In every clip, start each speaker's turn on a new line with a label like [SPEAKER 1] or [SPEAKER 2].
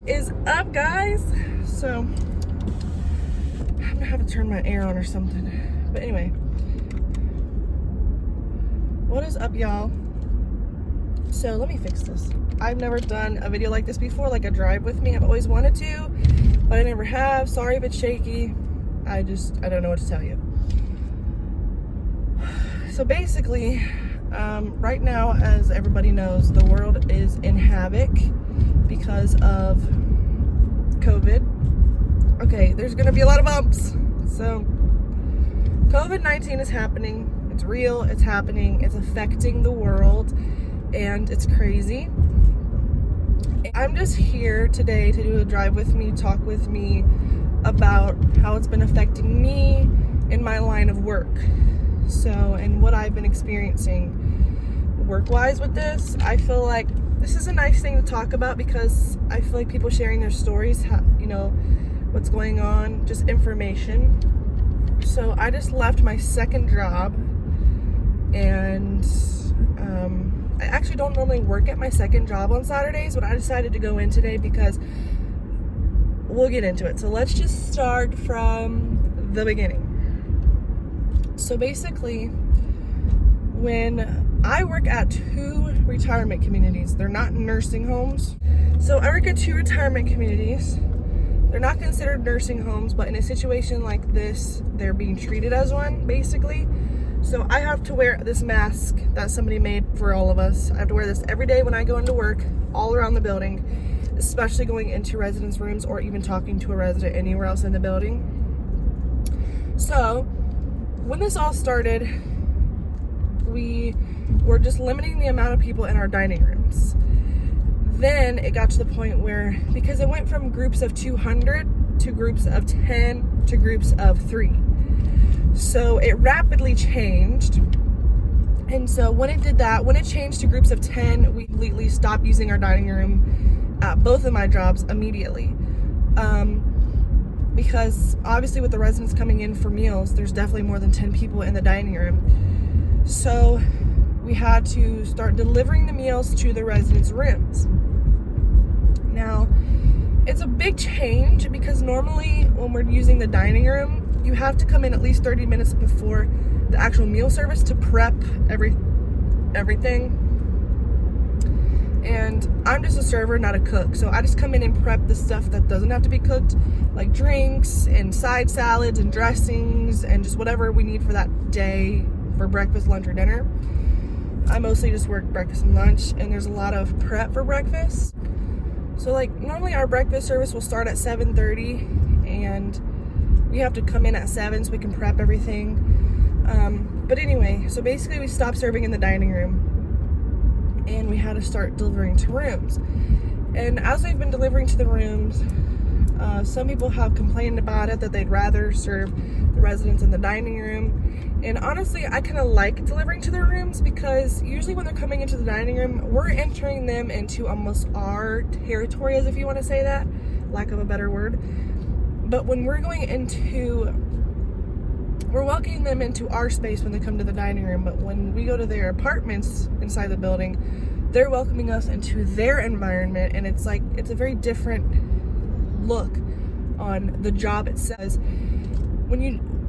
[SPEAKER 1] Is up, guys? So I'm gonna have to turn my air on or something. But anyway, what is up, y'all? So let me fix this. I've never done a video like this before, like a drive with me. I've always wanted to, but I never have. Sorry if it's shaky. I don't know what to tell you. So basically, right now, as everybody knows, the world is in havoc because of COVID. Okay, there's gonna be a lot of bumps. So COVID-19 is happening. It's real, it's happening, it's affecting the world, and it's crazy. I'm just here today to do a drive with me, talk with me about how it's been affecting me in my line of work. So, and what I've been experiencing work-wise with this. I feel like this is a nice thing to talk about because I feel like people sharing their stories, what's going on, just information. So I just left my second job, and I actually don't normally work at my second job on Saturdays, but I decided to go in today because we'll get into it. So let's just start from the beginning. So basically, when I work at two retirement communities, they're not nursing homes. So I work at two retirement communities. They're not considered nursing homes, but in a situation like this, they're being treated as one, basically. So I have to wear this mask that somebody made for all of us. I have to wear this every day when I go into work, all around the building, especially going into residents' rooms or even talking to a resident anywhere else in the building. So when this all started, we were just limiting the amount of people in our dining rooms. Then it got to the point where, because it went from groups of 200 to groups of 10 to groups of 3. So it rapidly changed. And so when it did that, when it changed to groups of 10, we completely stopped using our dining room at both of my jobs immediately. Because obviously with the residents coming in for meals, there's definitely more than 10 people in the dining room. So we had to start delivering the meals to the residents' rooms. Now, it's a big change because normally when we're using the dining room, you have to come in at least 30 minutes before the actual meal service to prep everything. And I'm just a server, not a cook. So I just come in and prep the stuff that doesn't have to be cooked, like drinks and side salads and dressings and just whatever we need for that day for breakfast, lunch, or dinner. I mostly just work breakfast and lunch, and there's a lot of prep for breakfast. So like normally our breakfast service will start at 7:30, and we have to come in at 7 so we can prep everything. But anyway, so basically we stopped serving in the dining room, and we had to start delivering to rooms. And as we've been delivering to the rooms, some people have complained about it, that they'd rather serve the residents in the dining room. And honestly, I kind of like delivering to their rooms because usually when they're coming into the dining room, we're entering them into almost our territory, as if you want to say that, lack of a better word. But when we're welcoming them into our space when they come to the dining room. But when we go to their apartments inside the building, they're welcoming us into their environment, and it's a very different look on the job itself.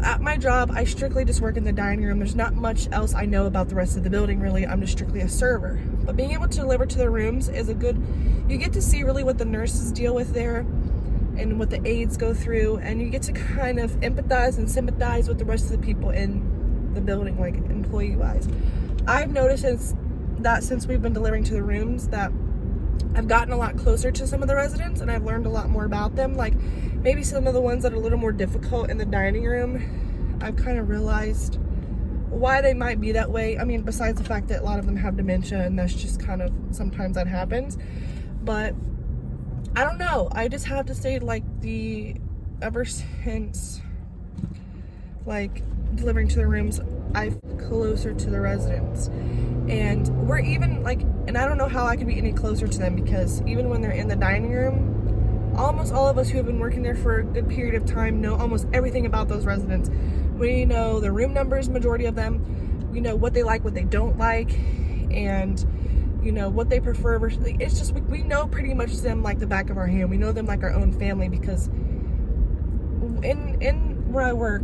[SPEAKER 1] At my job, I strictly just work in the dining room. There's not much else I know about the rest of the building, really. I'm just strictly a server. But being able to deliver to the rooms is you get to see really what the nurses deal with there and what the aides go through, and you get to kind of empathize and sympathize with the rest of the people in the building, like employee-wise. I've noticed since we've been delivering to the rooms that I've gotten a lot closer to some of the residents, and I've learned a lot more about them. Like maybe some of the ones that are a little more difficult in the dining room, I've kind of realized why they might be that way. I mean, besides the fact that a lot of them have dementia, and that's just kind of, sometimes that happens. But I don't know. I just have to say, ever since, delivering to the rooms, I'm closer to the residents. And we're even, and I don't know how I could be any closer to them, because even when they're in the dining room, almost all of us who have been working there for a good period of time know almost everything about those residents. We know the room numbers, majority of them. We know what they like, what they don't like. And you know, what they prefer versus, it's just, we know pretty much them like the back of our hand. We know them like our own family, because in where I work,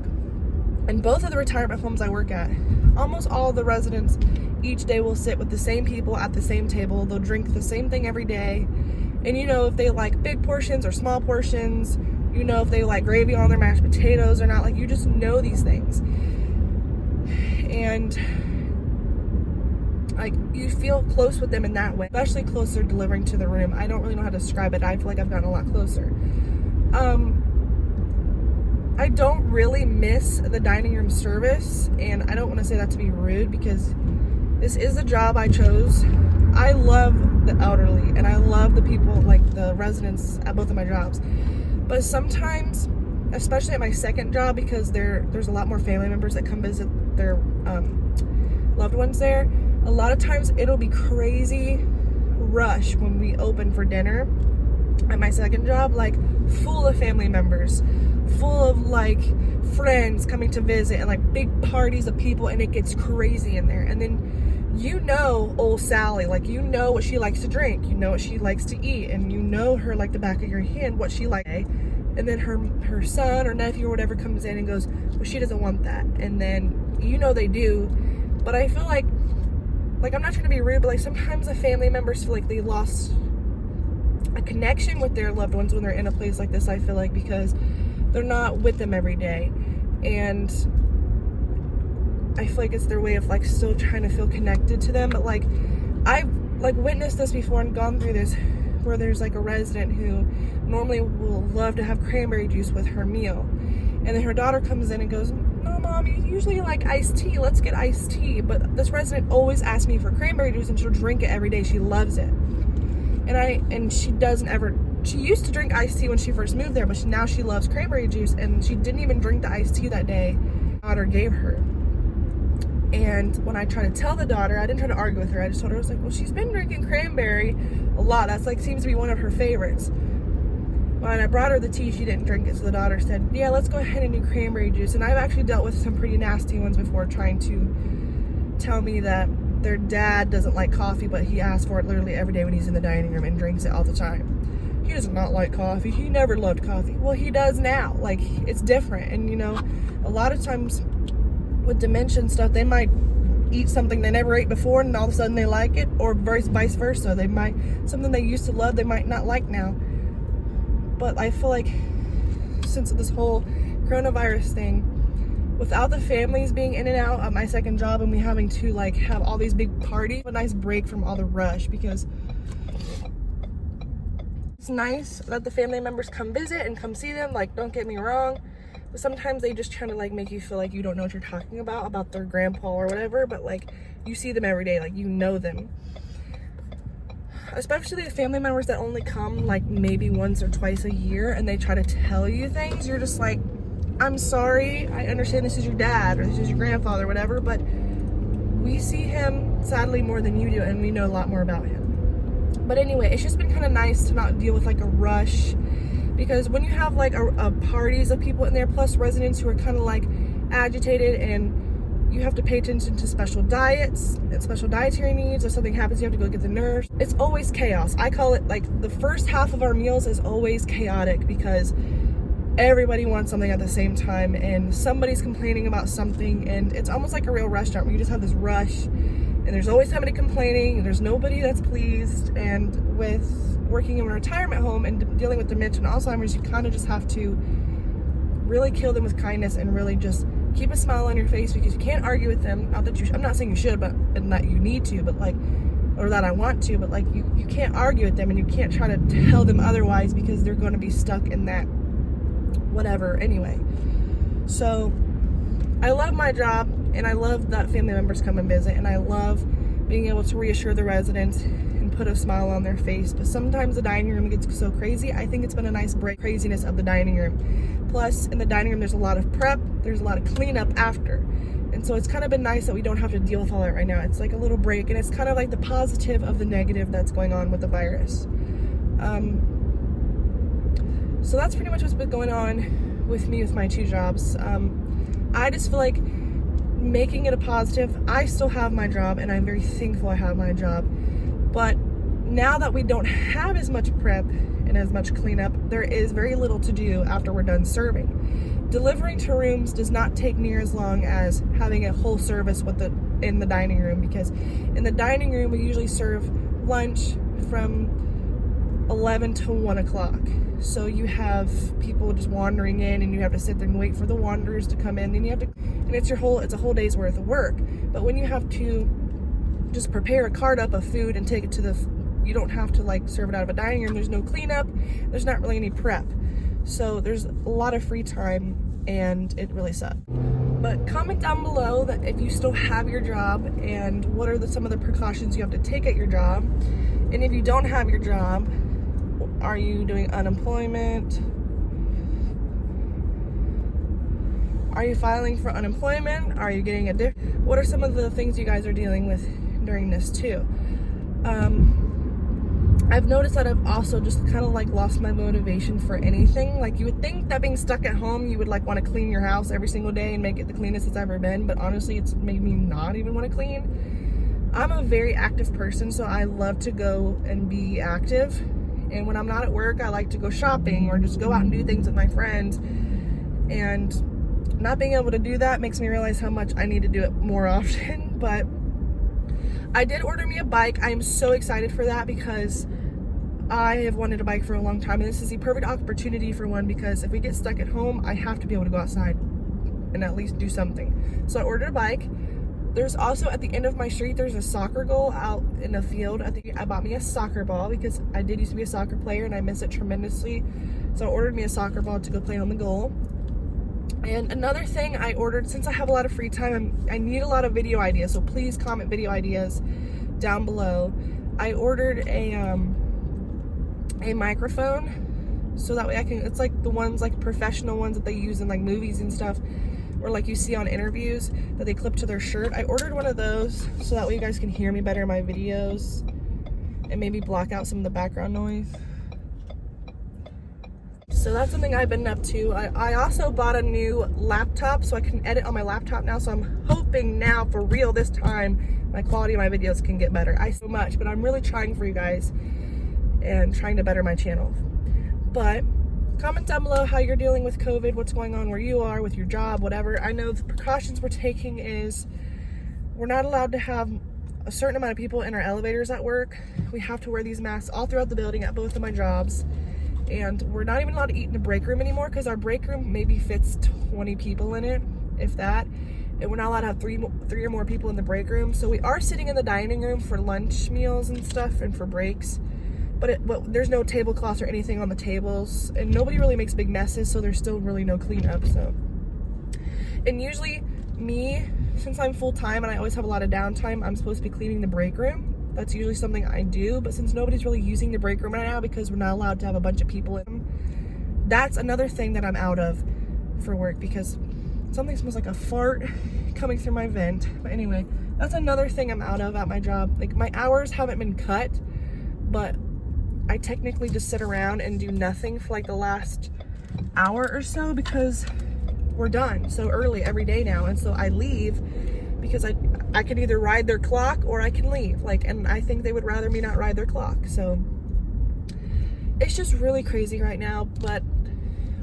[SPEAKER 1] in both of the retirement homes I work at, almost all the residents each day will sit with the same people at the same table. They'll drink the same thing every day. And you know if they like big portions or small portions, you know if they like gravy on their mashed potatoes or not. Like, you just know these things. And like, you feel close with them in that way, especially closer delivering to the room. I don't really know how to describe it. I feel like I've gotten a lot closer. I don't really miss the dining room service, and I don't want to say that to be rude, because this is a job I chose. I love the elderly, and I love the people, like the residents at both of my jobs. But sometimes, especially at my second job, because there's a lot more family members that come visit their loved ones there, a lot of times it'll be crazy rush when we open for dinner at my second job, like full of family members, full of like friends coming to visit, and like big parties of people, and it gets crazy in there. And then, you know, old Sally, like, you know what she likes to drink, you know what she likes to eat, and you know her like the back of your hand, what she likes. And then her son or nephew or whatever comes in and goes, well, she doesn't want that. And then, you know, they do. But I feel like I'm not trying to be rude, but like sometimes the family members feel like they lost a connection with their loved ones when they're in a place like this, I feel like, because they're not with them every day. And I feel like it's their way of like still trying to feel connected to them. But like, I've like witnessed this before and gone through this, where there's like a resident who normally will love to have cranberry juice with her meal, and then her daughter comes in and goes, no mom, you usually like iced tea, let's get iced tea. But this resident always asks me for cranberry juice, and she'll drink it every day. She loves it. And she doesn't ever, she used to drink iced tea when she first moved there, but now she loves cranberry juice, and she didn't even drink the iced tea that day daughter gave her. And when I tried to tell the daughter, I didn't try to argue with her, I just told her, I was like, well, she's been drinking cranberry a lot, that's like seems to be one of her favorites. When I brought her the tea, she didn't drink it, so the daughter said, yeah, let's go ahead and do cranberry juice. And I've actually dealt with some pretty nasty ones before, trying to tell me that their dad doesn't like coffee, but he asks for it literally every day when he's in the dining room and drinks it all the time. He does not like coffee. He never loved coffee. Well, he does now. Like, it's different. And you know, a lot of times with dementia and stuff, they might eat something they never ate before, and all of a sudden they like it, or vice versa. They might, something they used to love, they might not like now. But I feel like since this whole coronavirus thing, without the families being in and out at my second job, and me having to like have all these big parties, a nice break from all the rush, because it's nice that the family members come visit and come see them, like, don't get me wrong, but sometimes they just try to like make you feel like you don't know what you're talking about their grandpa or whatever. But like, you see them every day, like, you know them. Especially the family members that only come like maybe once or twice a year, and they try to tell you things, you're just like, I'm sorry, I understand this is your dad or this is your grandfather or whatever, but we see him sadly more than you do, and we know a lot more about him. But anyway, it's just been kind of nice to not deal with like a rush, because when you have like a parties of people in there, plus residents who are kind of like agitated, and you have to pay attention to special diets and special dietary needs. If something happens, you have to go get the nurse. It's always chaos. I call it like the first half of our meals is always chaotic, because everybody wants something at the same time, and somebody's complaining about something, and it's almost like a real restaurant where you just have this rush, and there's always somebody complaining, and there's nobody that's pleased. And with working in a retirement home and dealing with dementia and Alzheimer's, you kind of just have to really kill them with kindness and really just keep a smile on your face, because you can't argue with them. Not that I'm not saying you should, but and that you need to, but like, or that I want to, but like, you can't argue with them, and you can't try to tell them otherwise, because they're going to be stuck in that whatever anyway. So I love my job, and I love that family members come and visit, and I love being able to reassure the residents and put a smile on their face. But sometimes the dining room gets so crazy. I think it's been a nice break, craziness of the dining room. Plus, in the dining room, there's a lot of prep, there's a lot of cleanup after. And so it's kind of been nice that we don't have to deal with all that right now. It's like a little break, and it's kind of like the positive of the negative that's going on with the virus. So that's pretty much what's been going on with me with my two jobs. I just feel like making it a positive. I still have my job, and I'm very thankful I have my job. But now that we don't have as much prep and as much cleanup, there is very little to do after we're done serving. Delivering to rooms does not take near as long as having a whole service in the dining room, because in the dining room we usually serve lunch from 11 to 1 o'clock. So you have people just wandering in, and you have to sit there and wait for the wanderers to come in. Then you have to, and it's a whole day's worth of work. But when you have to just prepare a cart up of food and take it to you don't have to like serve it out of a dining room. There's no cleanup. There's not really any prep. So there's a lot of free time, and it really sucks. But comment down below that if you still have your job, and what are some of the precautions you have to take at your job. And if you don't have your job, are you doing unemployment? Are you filing for unemployment? Are you getting what are some of the things you guys are dealing with during this too? I've noticed that I've also just kind of like lost my motivation for anything. Like, you would think that being stuck at home, you would like want to clean your house every single day and make it the cleanest it's ever been, but honestly it's made me not even want to clean. I'm a very active person, so I love to go and be active, and when I'm not at work I like to go shopping or just go out and do things with my friends, and not being able to do that makes me realize how much I need to do it more often. But I did order me a bike. I am so excited for that because I have wanted a bike for a long time, and this is the perfect opportunity for one, because if we get stuck at home, I have to be able to go outside and at least do something. So I ordered a bike. There's also, at the end of my street, there's a soccer goal out in the field. I bought me a soccer ball because I did used to be a soccer player and I miss it tremendously. So I ordered me a soccer ball to go play on the goal. And another thing I ordered, since I have a lot of free time, I need a lot of video ideas, so please comment video ideas down below. I ordered a microphone, so that way I can, it's like the ones, like professional ones that they use in like movies and stuff, or like you see on interviews that they clip to their shirt. I ordered one of those so that way you guys can hear me better in my videos and maybe block out some of the background noise. So that's something I've been up to. I also bought a new laptop so I can edit on my laptop now, so I'm hoping now, for real this time, my quality of my videos can get better. I so much, but I'm really trying for you guys and trying to better my channel. But comment down below how you're dealing with COVID, what's going on where you are with your job, whatever. I know the precautions we're taking is we're not allowed to have a certain amount of people in our elevators at work. We have to wear these masks all throughout the building at both of my jobs. And we're not even allowed to eat in the break room anymore, because our break room maybe fits 20 people in it, if that. And we're not allowed to have three or more people in the break room. So we are sitting in the dining room for lunch meals and stuff and for breaks. But there's no tablecloths or anything on the tables. And nobody really makes big messes, so there's still really no cleanup. So, and usually me, since I'm full-time and I always have a lot of downtime, I'm supposed to be cleaning the break room. That's usually something I do, but since nobody's really using the break room right now because we're not allowed to have a bunch of people in them, that's another thing that I'm out of for work, because something smells like a fart coming through my vent. But anyway, that's another thing I'm out of at my job. Like, my hours haven't been cut, but I technically just sit around and do nothing for like the last hour or so, because we're done so early every day now. And so I leave because I could either ride their clock or I can leave. Like, and I think they would rather me not ride their clock. So it's just really crazy right now, but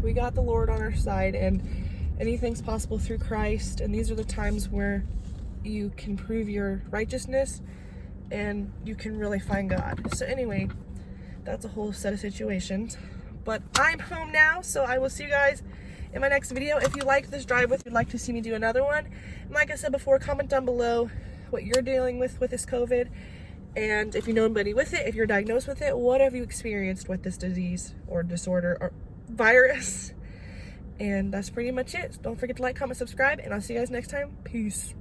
[SPEAKER 1] we got the Lord on our side, and anything's possible through Christ. And these are the times where you can prove your righteousness and you can really find God. So anyway, that's a whole set of situations. But I'm home now, so I will see you guys in my next video. If you liked this drive with, you'd like to see me do another one. And like I said before, comment down below what you're dealing with this COVID. And if you know anybody with it, if you're diagnosed with it, what have you experienced with this disease or disorder or virus? And that's pretty much it. Don't forget to like, comment, subscribe, and I'll see you guys next time. Peace.